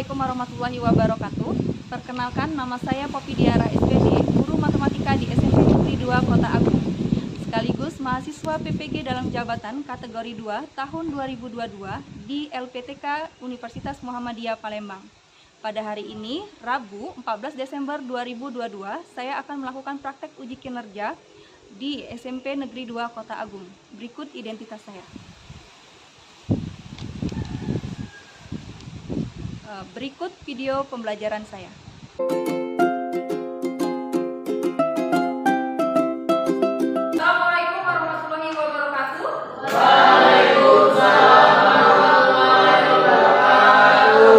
Assalamualaikum warahmatullahi wabarakatuh. Perkenalkan, nama saya Poppy Diara SPD, guru matematika di SMP Negeri 2 Kota Agung, sekaligus mahasiswa PPG dalam jabatan kategori 2 tahun 2022 di LPTK Universitas Muhammadiyah Palembang. Pada hari ini, Rabu 14 Desember 2022, saya akan melakukan praktek uji kinerja di SMP Negeri 2 Kota Agung. Berikut identitas saya. Berikut video pembelajaran saya. Assalamualaikum warahmatullahi wabarakatuh. Waalaikumsalam warahmatullahi wabarakatuh.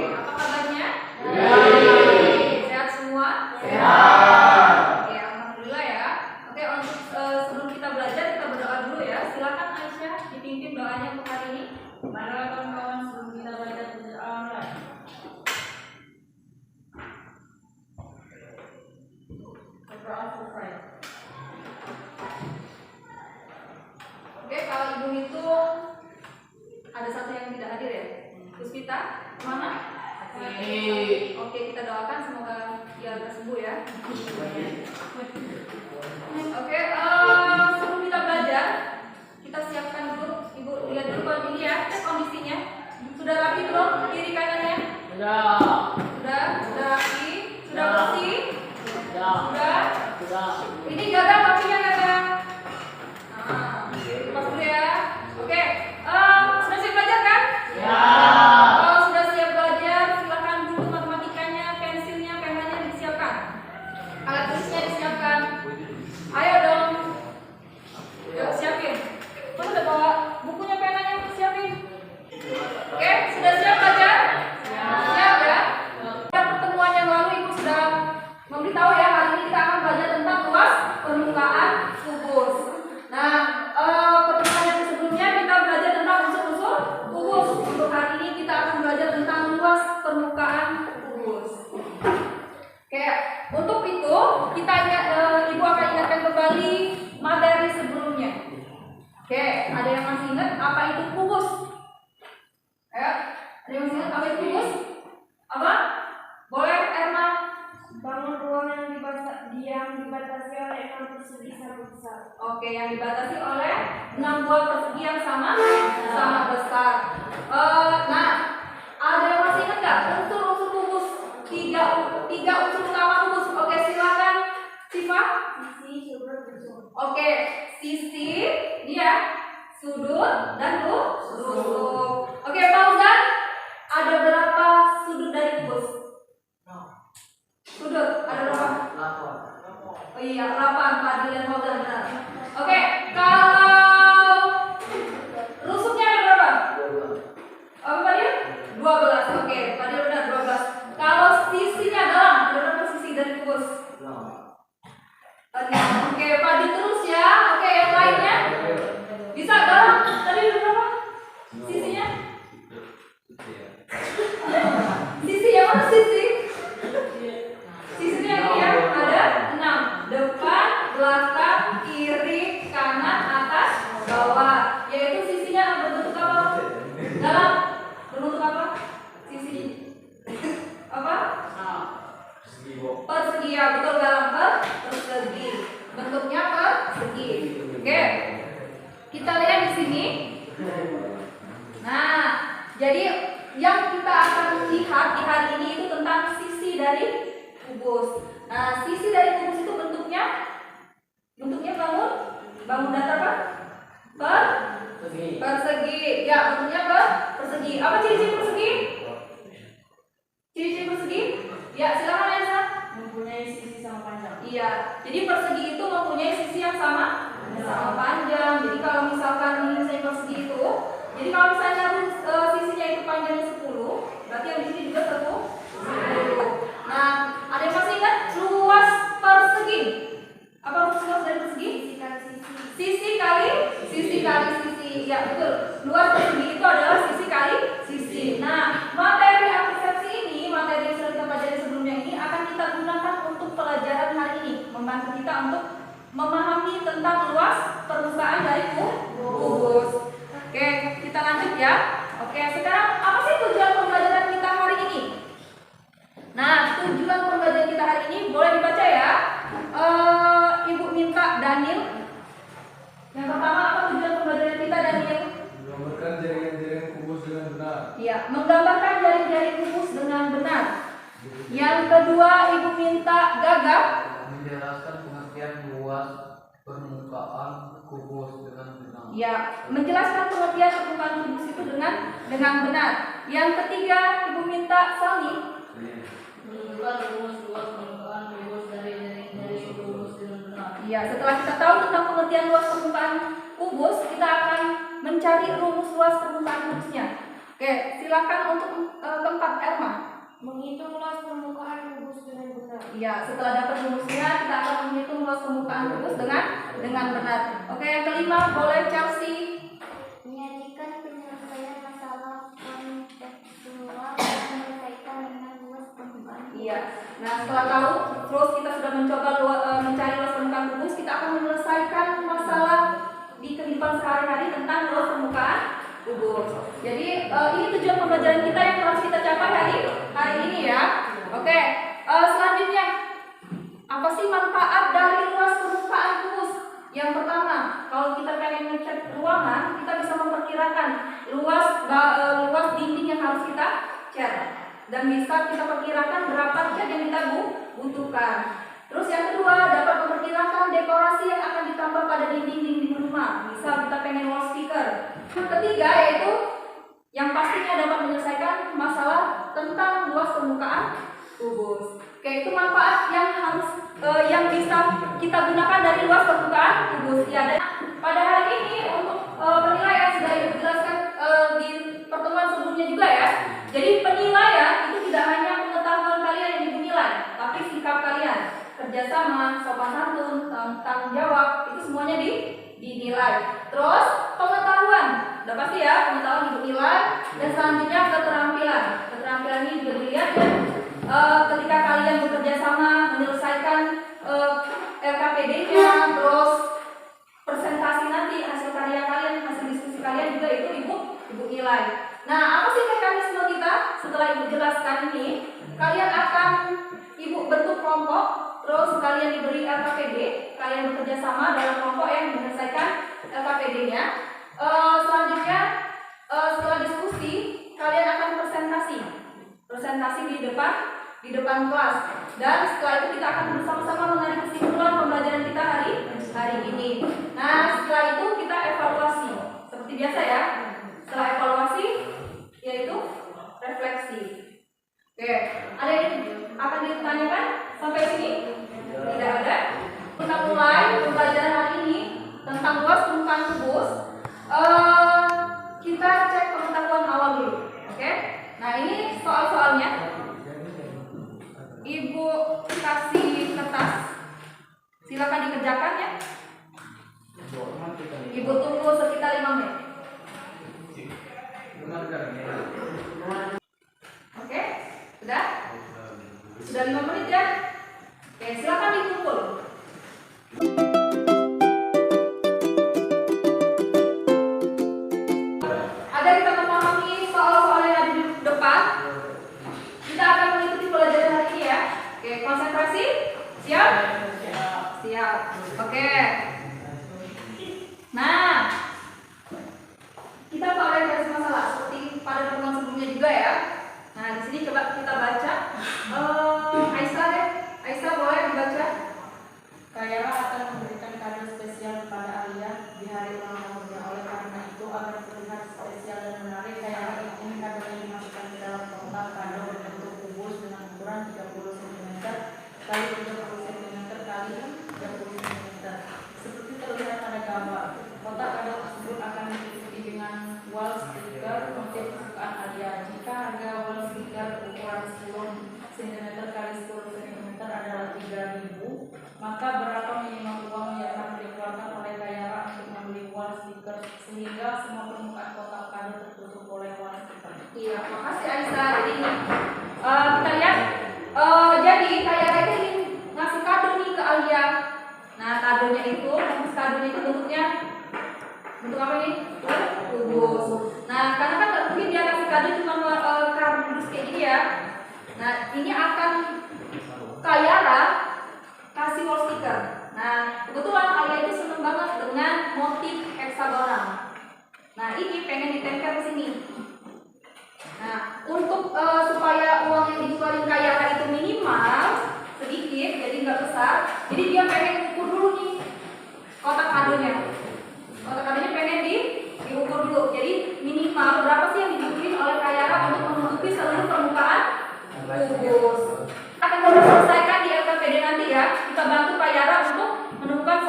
Apa kabarnya? Baik. Sehat semua? Sehat. Oke, alhamdulillah ya. Oke, untuk sebelum kita belajar, kita berdoa dulu ya. Silakan Aisyah dipimpin doanya untuk hari ini. Marilah kawan-kawan, sebelum kita belajar berdoa. Berdoa selesai. Oke, kalau ibu hitung ada satu yang tidak hadir ya. Puspita, mana? Oke, kita doakan semoga dia sembuh ya. Oke, sebelum kita belajar, kita siapkan dulu. Ibu lihat dulu kalau ini ya, cek kondisinya. Sudah rapi belum kiri kanannya? Sudah rapi, sudah bersih, sudah. Ini gagal kakinya gagal. Nah, lepas dulu ya. Oke, sudah siap belajar kan? Kalau sudah siap belajar, silakan buku matematikanya, pensilnya, penanya disiapkan. Alat tulisnya disiapkan. Ayo dong. Yuk, siapin. Kamu udah bawa bukunya, penanya, siapin. Oke, sudah siap belajar? Siap ya? Pada pertemuan yang lalu Ibu sudah memberitahu ya, hari ini kita akan belajar tentang luas permukaan kubus. Nah, pertemuan yang sebelumnya kita belajar tentang unsur-unsur kubus. Untuk hari ini kita akan belajar tentang luas permukaan kubus. Oke, untuk itu kita Ibu akan ingatkan kembali materi sebelumnya. Oke, ada yang masih ingat apa itu kubus? Ayo, ada yang masih ingat apa itu kubus? Apa? Boleh, Erma? Bangun ruang yang dibatasi oleh 6 persegi sama besar. Oke, yang dibatasi oleh 6 buah persegi yang sama besar. Nah, ada yang masih ingat nggak unsur-unsur kubus? Tiga unsur utama kubus. Oke, silakan, Siva. Sisi, sudut, rusuk. Oke, sisi, dia, sudut, dan rusuk. Oke, Fauzan, ada berapa sudut dari kubus? Sudut, ada berapa? 8. Oh iya, 8, Fadil dan Fauzan, benar. Oke, kalau rusuknya ada berapa? Apa Fadil? 12. Oke, Fadil benar 12. Kalau sisinya dalam, ada berapa sisi dari kubus? 6. Oke, Fadil terus ya. Oke, yang lainnya? Bisa dalam? Tadi ada berapa? Sisinya? Sisi yang mana sisi? Sisinya ini ya, ada 6. Depan, belakang, kiri, kanan, atas, bawah. Yaitu sisinya berbentuk apa? Dalam berbentuk apa? Sisi apa? Persegi ya, betul, dalam persegi. Bentuknya persegi. Oke. Kita lihat di sini. Nah, jadi yang kita akan lihat di hari ini itu tentang sisi dari kubus. Nah, sisi dari kubus itu bentuknya bangun datar apa? Persegi. Ya, bentuknya persegi. Apa ciri-ciri persegi? Ciri-ciri persegi? Ya, silakan Elsa. Mempunyai sisi sama panjang. Iya, jadi persegi itu mempunyai sisi yang sama panjang. Jadi kalau misalkan misalnya persegi itu, jadi kalau misalnya sisinya itu panjangnya 10, berarti yang di sini juga 10. Nah, ada yang masih ingat luas persegi? Apa luas dari persegi? Sisi kali sisi. Ya, betul. Luas persegi itu adalah sisi kali sisi. Nah, materi aplikasi ini, materi yang sudah kita pelajari sebelumnya ini akan kita gunakan untuk pelajaran hari ini, membantu kita untuk memahami tentang luas permukaan dari kubus. Oke, kita lanjut ya. Oke, sekarang apa sih tujuan pembelajaran kita hari ini? Ya, menggambarkan jari-jari kubus dengan benar. Yang kedua, ibu minta gagap menjelaskan pengertian luas permukaan kubus dengan benar. ya, menjelaskan pengertian permukaan kubus itu dengan benar. Yang ketiga, ibu minta Salmi menentukan rumus luas permukaan kubus dari jari-jari kubus dengan benar. ya, setelah kita tahu tentang pengertian luas permukaan kubus, kita akan mencari rumus luas permukaan kubusnya. Oke, silakan untuk tempat Elma. Menghitung luas permukaan kubus dengan benar. Ya, setelah dapat rumusnya, kita akan menghitung luas permukaan kubus dengan benar. Oke, yang kelima boleh Chelsea. Menyajikan penyelesaian masalah kontekstual dan menyelesaikan dengan luas permukaan. Iya. Nah, setelah tahu, terus kita sudah mencoba mencari luas permukaan kubus, kita akan menyelesaikan masalah di kehidupan sehari-hari tentang luas permukaan kubus. Jadi ini tujuan pembelajaran kita yang harus kita capai hari ini ya. Oke, selanjutnya apa sih manfaat dari luas permukaan kubus? Yang pertama, kalau kita pengen ngecat ruangan, kita bisa memperkirakan luas dinding yang harus kita cat dan bisa kita perkirakan berapa cat yang kita butuhkan. Terus yang kedua, dapat memperkirakan dekorasi yang akan ditambah pada dinding-dinding rumah. Misal kita pengen wall sticker. Yang ketiga yaitu yang pastinya dapat menyelesaikan masalah tentang luas permukaan kubus. Oke, itu manfaat yang harus yang bisa kita gunakan dari luas permukaan kubus. Ya, dan pada hari ini untuk penilaian sudah Ibu jelaskan di pertemuan sebelumnya juga ya. Jadi penilaian itu tidak hanya pengetahuan kalian yang dinilai, tapi sikap kalian, kerjasama, sopan santun, tanggung jawab, itu semuanya dinilai. Terus pengetahuan, udah pasti ya, pengetahuan Ibu nilai. Dan selanjutnya keterampilan. Keterampilan ini juga dilihat ya. Ketika kalian bekerja sama menyelesaikan LKPD-nya, terus presentasi nanti hasil karya kalian, hasil diskusi kalian juga itu ibu nilai. Nah, apa sih mekanisme kita setelah Ibu jelaskan ini? Kalian akan Ibu bentuk kelompok, terus kalian diberi LKPD, kalian bekerja sama dalam kelompok yang menyelesaikan LKPD-nya. Selanjutnya setelah diskusi kalian akan presentasi di depan kelas, dan setelah itu kita akan bersama-sama menarik kesimpulan pembelajaran kita hari ini. Nah, setelah itu kita evaluasi seperti biasa ya. Setelah evaluasi yaitu refleksi. Oke, ada yang akan ditanyakan sampai sini? Tidak ada. Kita mulai pembelajaran hari ini tentang luas permukaan kubus. Kita cek pengetahuan awal dulu. Oke. Nah, ini soal-soalnya. Ibu kasih kertas. Silakan dikerjakan ya. Ibu tunggu sekitar 5 menit. Oke, sudah? Sudah 5 menit ya? Oke, silakan dikumpul. Agar kita memahami soal-soal yang ada di depan, kita akan mengikuti pelajaran hari ini ya. Oke, konsentrasi? Siap? Siap. Oke. Nah, kita soal garis masalah seperti pada pertemuan sebelumnya juga ya. Nah, di sini coba kita baca. Aisyah deh. Aisyah boleh dibaca. Kayara akan memberikan kado spesial kepada Alia di hari ulang tahunnya. Oleh karena itu, agar terlihat spesial dan menarik, Kayara ingin kadonya dimasukkan ke dalam kotak kado berbentuk kubus dengan ukuran 30 cm kali 30 cm kali 30 cm. Seperti terlihat pada gambar, kotak kado tersebut akan diikuti dengan wall sticker motif kesukaan Alia. Jika harga wall sticker ukuran 10 cm kali 10 cm adalah 3.000, maka berapa minimal uang yang akan dikeluarkan oleh Kayara untuk membeli wall sticker sehingga semua permukaan kotak kado tertutup oleh wall sticker? Iya, makasih Aisyah. Jadi kita lihat, jadi Kayara itu ingin ngasih kado nih ke Alia. Nah, kadonya itu, bentuknya bentuk apa nih? Kubus. Nah, karena kan nggak mungkin dia kasih kado cuma kardus kayak gini ya. Nah, ini akan Kayara kasih wall sticker. Nah, kebetulan Alia itu seneng banget dengan motif heksagonal. Nah, ini pengen ditempel ke sini. Nah, besar, jadi dia pengen ukur dulu nih kotak kadonya. Kotak kadonya pengen diukur dulu. Jadi minimal berapa sih yang dibutuhin oleh Kak Yara untuk menutupi seluruh permukaan kubus. Akan kita selesaikan di LKPD nanti ya. Kita bantu Kak Yara untuk menemukan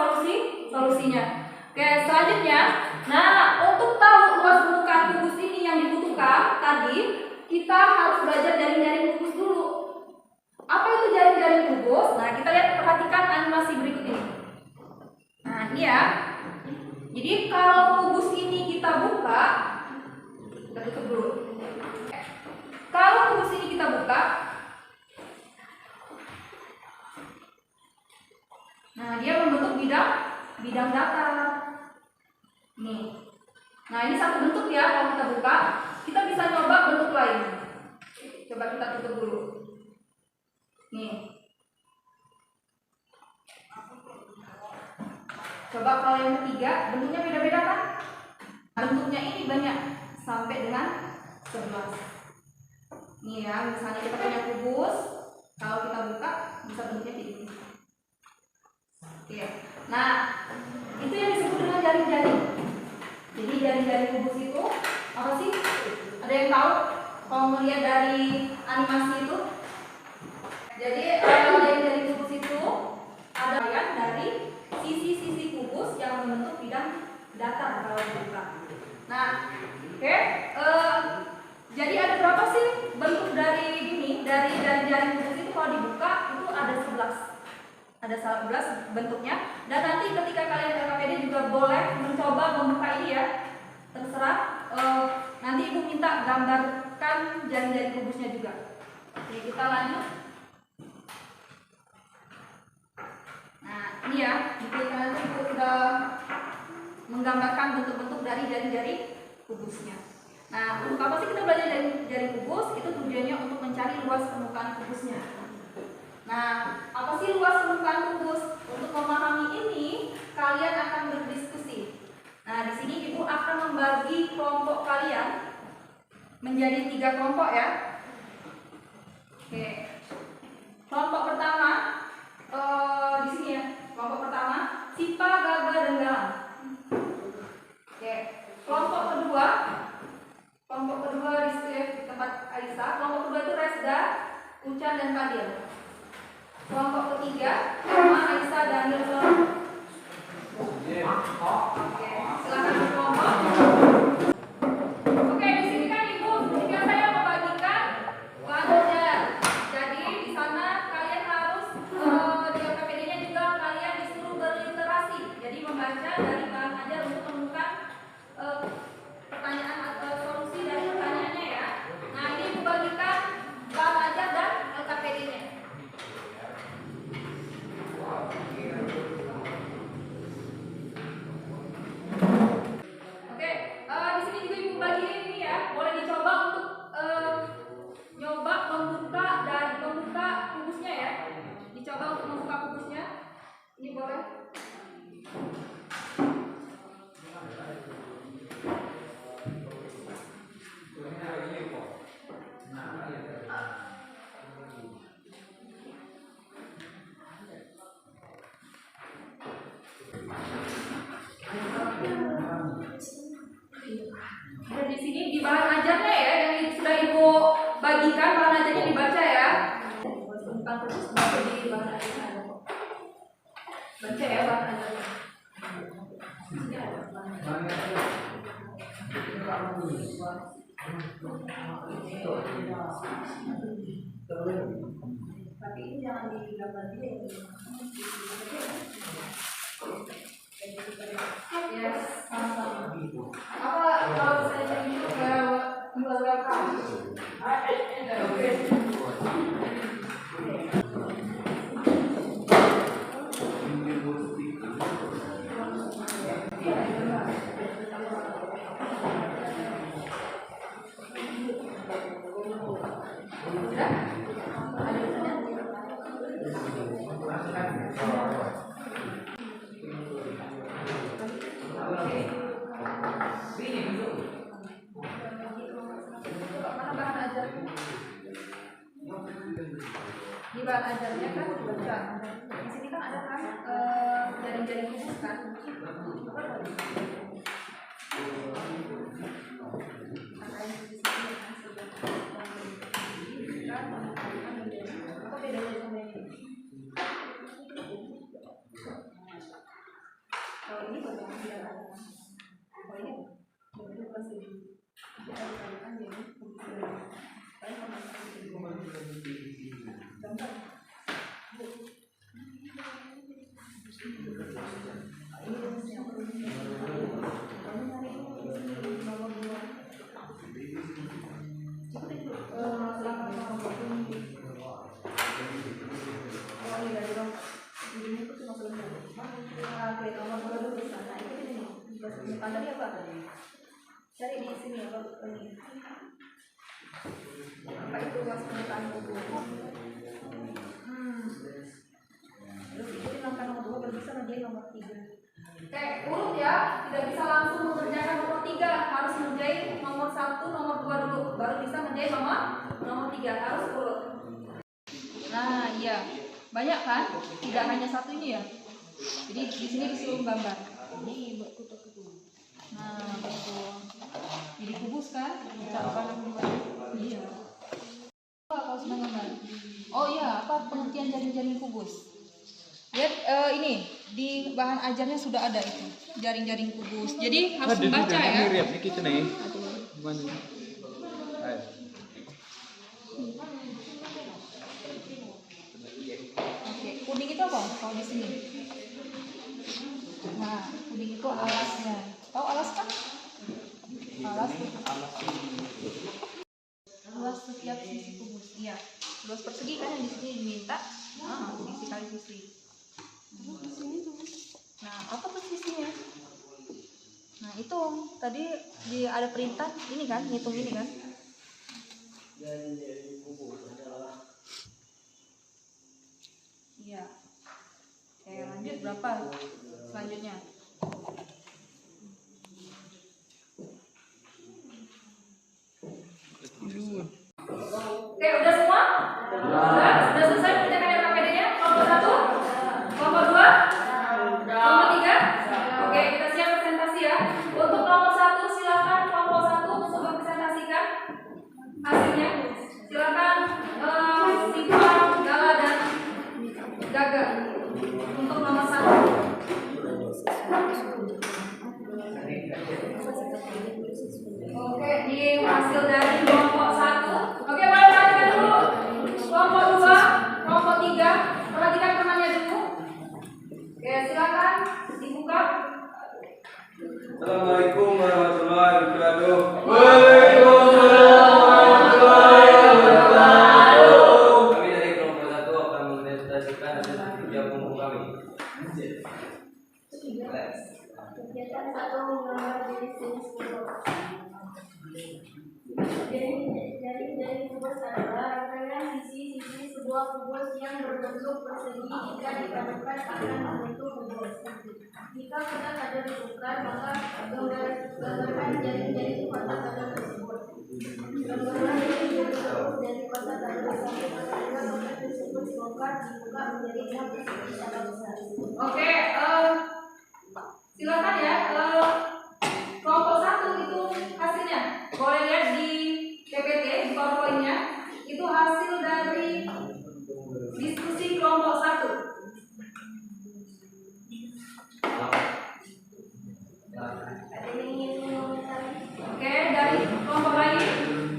solusinya. Oke, selanjutnya, nah untuk tahu luas permukaan kubus ini yang dibutuhkan tadi, kita harus belajar jaring-jaring kubus dulu. Apa itu jaring-jaring kubus? Nah, kita lihat, perhatikan animasi berikut ini. Nah, ini ya. Jadi kalau kubus ini kita buka, kita tutup dulu. Kalau kubus ini kita buka, nah dia membentuk bidang datar. Nih. Nah, ini satu bentuk ya. Kalau kita buka, kita bisa coba bentuk lain. Coba kita tutup dulu. Nih. Coba kalau yang ketiga, bentuknya beda-beda kan? Bentuknya ini banyak, sampai dengan 11. Nih ya, misalnya kita punya kubus, kalau kita buka, bisa bentuknya kayak gini. Oke. Nah, itu yang disebut dengan jaring-jaring. Jadi jaring-jaring kubus itu apa sih? Ada yang tahu? Kalau melihat dari animasi itu, jadi jaring-jaring kubus itu ada bagian dari sisi-sisi kubus yang membentuk bidang datar kalau dibuka. Nah, oke. Jadi ada berapa sih bentuk dari jaring-jaring kubus itu? Kalau dibuka itu ada 11. Ada 11 bentuknya, dan nanti ketika kalian LKPD juga boleh mencoba membuka ini ya, terserah. Nanti ibu minta gambarkan jaring-jaring kubusnya juga. Oke, kita lanjut. Nah, ini ya, jadi kalian ibu sudah menggambarkan bentuk-bentuk dari jaring-jaring kubusnya. Nah, untuk apa sih kita belajar jaring kubus? Itu tujuannya untuk mencari luas permukaan kubusnya. Nah, apa sih luas permukaan kubus? Untuk memahami ini, kalian akan berdiskusi. Nah, di sini ibu akan membagi kelompok kalian menjadi 3 kelompok ya. Oke. Kelompok pertama di sini ya. Kelompok pertama, Sipa, Gaga, dan Galang. Oke. Kelompok kedua di situ ya, di tempat Aisyah. Kelompok kedua itu Resda, Ucan, dan Fadil. Kelompok ketiga, sama Aisyah, Daniel, Zoran. Oke, silakan berkelompok. Oke, di sini kan ibu, ketika saya membagikan bahan ajar. Jadi di sana kalian harus di LKPD-nya juga kalian disuruh berliterasi. Jadi membaca dari bahan ajar untuk menemukan pertanyaan atau solusi dari pertanyaannya ya. Nah, ini ibu bagikan bahan ajar dan LKPD-nya. Oke, di sini juga ibu bagiin ini ya, boleh dicoba untuk nyoba membuka kubusnya ya. Dicoba untuk membuka kubusnya. Ini boleh. Dan di sini di bahan ajarnya ya, yang sudah ibu bagikan, bahan ajarnya dibaca ya. Bukan terus baca di bahan ajarnya. Baca ya bahan ajarnya. Ini ada bahan ajarnya. Tapi ini jangan digambar dia. Yes, sama-sama. Apa kalau saya jadi welcome? Di bahan ajarnya kan dibaca. Di jaring-jaring kubus kan? Apa bedanya sama ini? Kalau ini bagaimana tidak ada? Kalau ini bentuk persegi. Kita dikalikan jadi gambar. Tadi apa? Cari di sini apa ini? Apa itu mas penyertaan buku? Terus ikutin langkah nomor 2 baru bisa ngerjain nomor 3. Oke, urut ya, tidak bisa langsung mengerjakan nomor 3, harus ngerjain nomor 1, nomor 2 dulu, baru bisa ngerjain nomor 3, harus urut. Nah, iya, banyak kan? Tidak hanya satu ini ya. Jadi di sini disuruh gambar. Ini buat kutu-kutu. Nah, itu. Jadi kubus kan? Iya. Apa kalau sudah gambar? Oh iya, apa pengertian jaring-jaring kubus? Lihat ini di bahan ajarnya sudah ada itu jaring-jaring kubus. Jadi harus membaca ya. Oke, kuning itu apa? Kalau di sini. Nah, kuning itu alasnya. Tahu alas kan? Luas setiap sisi kubus. Iya. Luas persegi kan yang di sini diminta. Sisi kali sisi. Nah, apa posisinya? Nah, itu tadi ada perintah ini kan, hitung ini kan. Iya. Oke, lanjut berapa selanjutnya? Oke, udah semua? Sudah selesai pengerjaan KPD-nya? Kelompok 1? Kelompok 2? Kelompok 3? Oke, kita siap presentasi ya. Untuk kelompok 1, silakan kelompok 1 untuk mempresentasikan hasilnya. Silakan Siva, Gala, dan Gaga untuk nomor 1. Oke, ini hasil dari kelompok 1. Oke, boleh perhatikan dulu. Kelompok 2, kelompok 3, perhatikan temannya dulu. Oke, silakan dibuka. Assalamualaikum warahmatullahi wabarakatuh. Kami dari kelompok 1 akan mempresentasikan hasil kerja kelompok kami. Kegiatan 1 menggambar jenis kubus. Jaring-jaring kubus adalah rangkaian sisi-sisi sebuah kubus yang berbentuk persegi jika dipadukan akan membentuk kubus. Jika kotak ada dibuka, maka gambarkan jaring-jaring kotak ada tersebut. Gambaran jaring-jaring kubus dari kotak ada sampai pada kotak tersebut dibongkar dibuka menjadi 6 persegi skala besar. Oke, silakan ya. Kelompok 1 itu hasilnya. Boleh lihat di PPT, di PowerPoint-nya. Itu hasil dari diskusi kelompok 1. Oke, dari kelompok lain.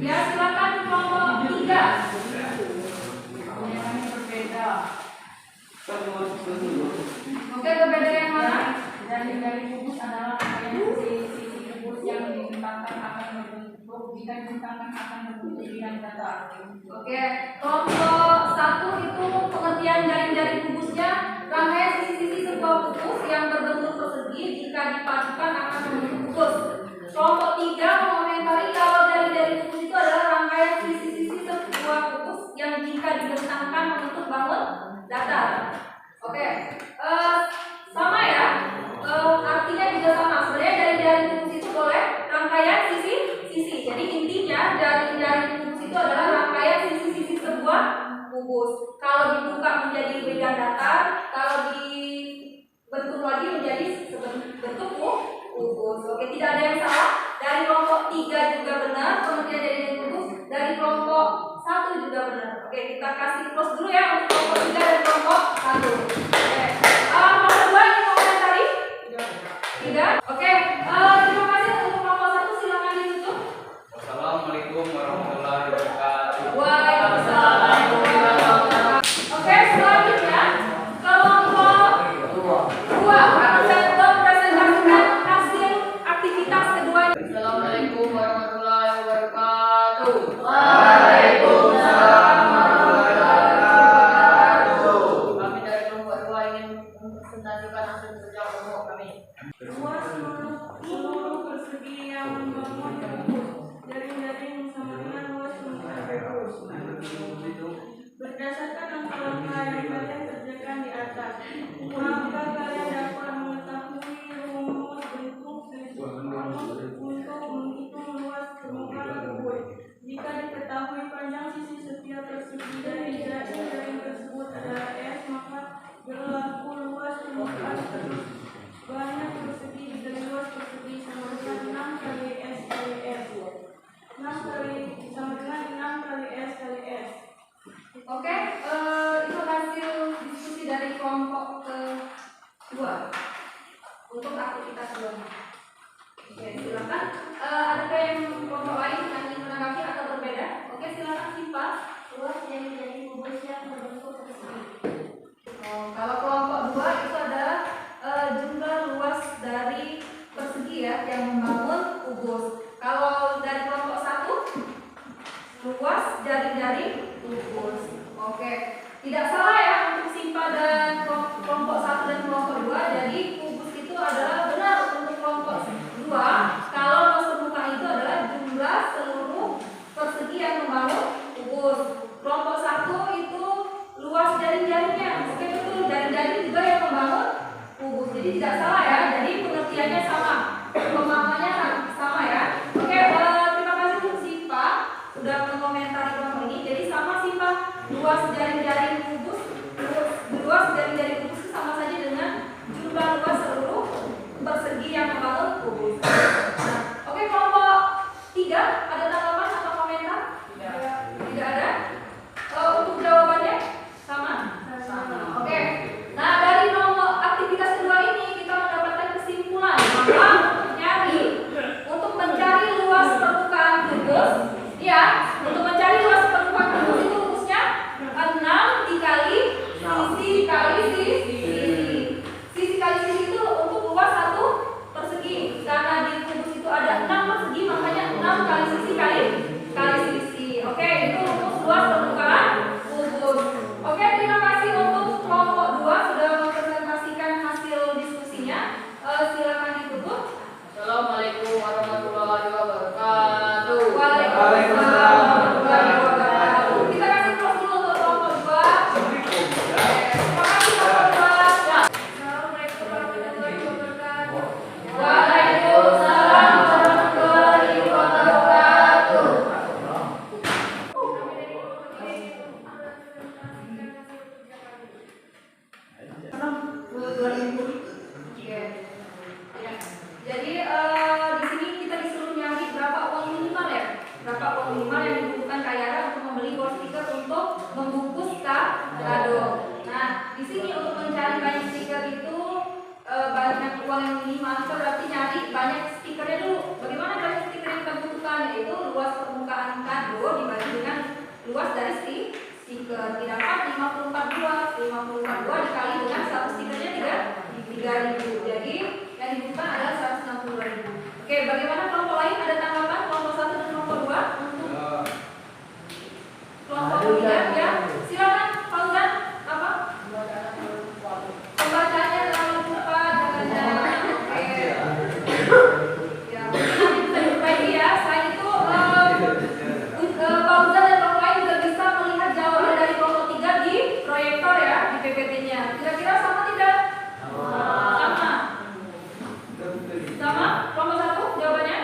Ya, silakan kelompok 3. Yang berbeda. Oke, berbeda yang mana? Jaring-jaring kubus adalah rangkaian sisi kubus yang dibentangkan akan membentuk jika dibentangkan akan membentuk bidang datar. Oke, kelompok 1 itu pengertian jaring-jaring kubusnya rangkaian sisi-sisi sebuah kubus yang berbentuk persegi jika dipadukan akan membentuk kubus. Kelompok 3 mengomentari kalau jaring-jaring kubus itu adalah rangkaian sisi-sisi sebuah kubus yang jika dibentangkan membentuk bangun datar. Oke, sama ya. Artinya juga sama. Sebenarnya jaring-jaring kubus itu boleh rangkaian sisi-sisi. Jadi intinya jaring-jaring kubus itu adalah rangkaian sisi-sisi sebuah kubus. Kalau dibuka menjadi bidang datar, kalau dibentuk lagi Oke, tidak ada yang salah. Dari kelompok 3 juga benar, pengertian jaringan kubus. Dari kelompok 1 juga benar. Oke, kita kasih plus dulu ya untuk kelompok 3 dan kelompok 1. Oke. Kelompok 2 ini mau komentari? Tidak. Oke, terima kasih untuk kelompok 1, silakan ditutup. Wassalamualaikum warahmatullahi wabarakatuh. Waalaikumsalam. Oke, selanjutnya kelompok 2 akan mempresentasikan hasil aktivitas kedua. Assalamualaikum warahmatullahi wabarakatuh. Waalaikumsalam warahmatullahi wabarakatuh. Kami dari kelompok 2 ingin mempresentasikan hasil kerja kelompok kami. Luas seluruh persegi yang membangun kubus. Jaring-jaring sama dengan luas kubus. Berdasarkan langkah-langkah yang kalian kerjakan di atas, maka kalian dapat mengetahui rumus bentuk untuk menghitung luas permukaan kubus. Jika diketahui panjang sisi setiap persegi dari jaring tersebut adalah S, maka berlaku luas permukaan tersebut. Banyak persegi dikali luas persegi sama dengan 6 kali S kali S. 6 kali sama dengan 6 kali S kali S. Oke, itu hasil diskusi dari kelompok kedua untuk aktivitas keduanya. Oke, silakan. Adakah yang kelompok lain yang ingin menanggapi atau berbeda? Oke, silakan Sipa. Luas jaring-jaring kubus yang berbentuk persegi. Kalau kelompok 2 itu adalah jumlah luas dari persegi ya yang membangun kubus. Kalau dari kelompok 1 luas jaring-jaring kubus. Oke, tidak salah ya untuk Sipa dan kelompok 1 dan kelompok 2. Jadi kubus itu adalah benar untuk kelompok 2 kalau luas permukaan itu adalah jumlah seluruh persegi yang membangun kubus. Kelompok 1 itu luas jaring-jaringnya. Oke, betul, jaring-jaring juga yang membangun kubus. Jadi tidak salah ya. Jadi pengertiannya sama, pemahamannya sama ya. Oke, terima kasih untuk Sipa sudah mengomentari kelompok ini. Jadi sama Sipa, luas jaring-jaring kubus, luas jaring-jaring kubus itu sama saja dengan jumlah luas seluruh persegi yang membangun kubus. Nah, oke, kelompok 3 ada tanggapan atau komentar? Tidak ada. Untuk jawabannya sama? Oke. Nah, dari nomor aktivitas kedua ini kita mendapatkan kesimpulan bahwa untuk mencari luas permukaan kubus, ya, untuk mencari luas permukaan kubus itu rumusnya 6 dikali sisi kali sisi. Sisi kali sisi itu untuk luas satu persegi. Karena di kubus itu ada 6 persegi, makanya 6 kali sisi kali sisi. Oke, itu rumus luas permukaan kubus. Oke, terima kasih untuk kelompok 2 sudah mempresentasikan hasil diskusinya. Silakan ditutup. Assalamualaikum warahmatullahi wabarakatuh. Waalaikumsalam warahmatullahi wabarakatuh. Kita kasih plus dulu untuk kelompok 2. Terima kasih kelompok 2. Assalamualaikum warahmatullahi wabarakatuh. Waalaikumsalam warahmatullahi wabarakatuh. Jadi di sini kita disuruh nyari berapa uang minimal ya, berapa uang minimal yang dibutuhkan Kayara untuk membeli gold sticker untuk membungkus kado. Nah, di sini untuk mencari banyak stiker itu banyak uang yang minimal, kita berarti nyari banyak stikernya dulu. Bagaimana banyak stiker yang kita butuhkan? Yaitu luas permukaan kado dibagi dengan luas dari stiker. Didapat 54,2 dikali dengan satu stikernya 3.000. Jadi yang dibutuhkan adalah 162.000. Oke, bagaimana kelompok lain? Ada tanggapan kelompok 1 dan kelompok 2 untuk kelompok 3 ya? Silakan Fauzan, apa? Pembacanya jangan lupa jangan. Oke. Ya, mungkin nanti bisa diperbaiki ya. Selain itu Fauzan dan kelompok lain juga bisa melihat jawaban dari kelompok 3 di proyektor ya, di PPT-nya. Kira-kira sama tidak? Sama. Sama? Kelompok 1 jawabannya?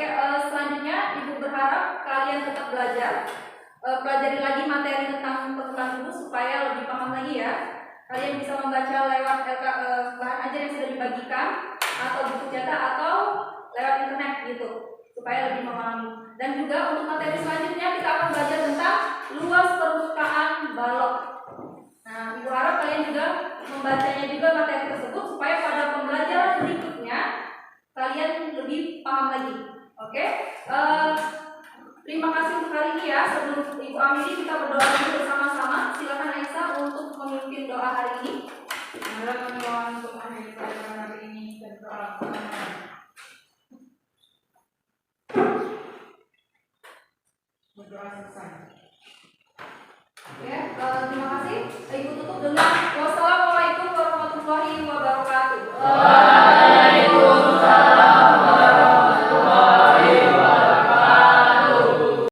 Oke, selanjutnya Ibu berharap kalian tetap belajar, pelajari lagi materi tentang permukaan tubuh supaya lebih paham lagi ya. Kalian bisa membaca lewat bahan ajar yang sudah dibagikan atau buku cetak atau lewat internet gitu supaya lebih memahami. Dan juga untuk materi selanjutnya kita akan belajar tentang luas permukaan balok. Nah, Ibu harap kalian juga membacanya juga materi tersebut supaya pada pembelajaran berikutnya kalian lebih paham lagi. Oke? Terima kasih untuk hari ini ya. Sebelum Ibu akhiri kita berdoa dulu bersama-sama. Silakan Aisyah untuk memimpin doa hari ini. Marilah kami mohon untuk mengakhiri pelajaran hari ini dan berdoa. Berdoa selesai.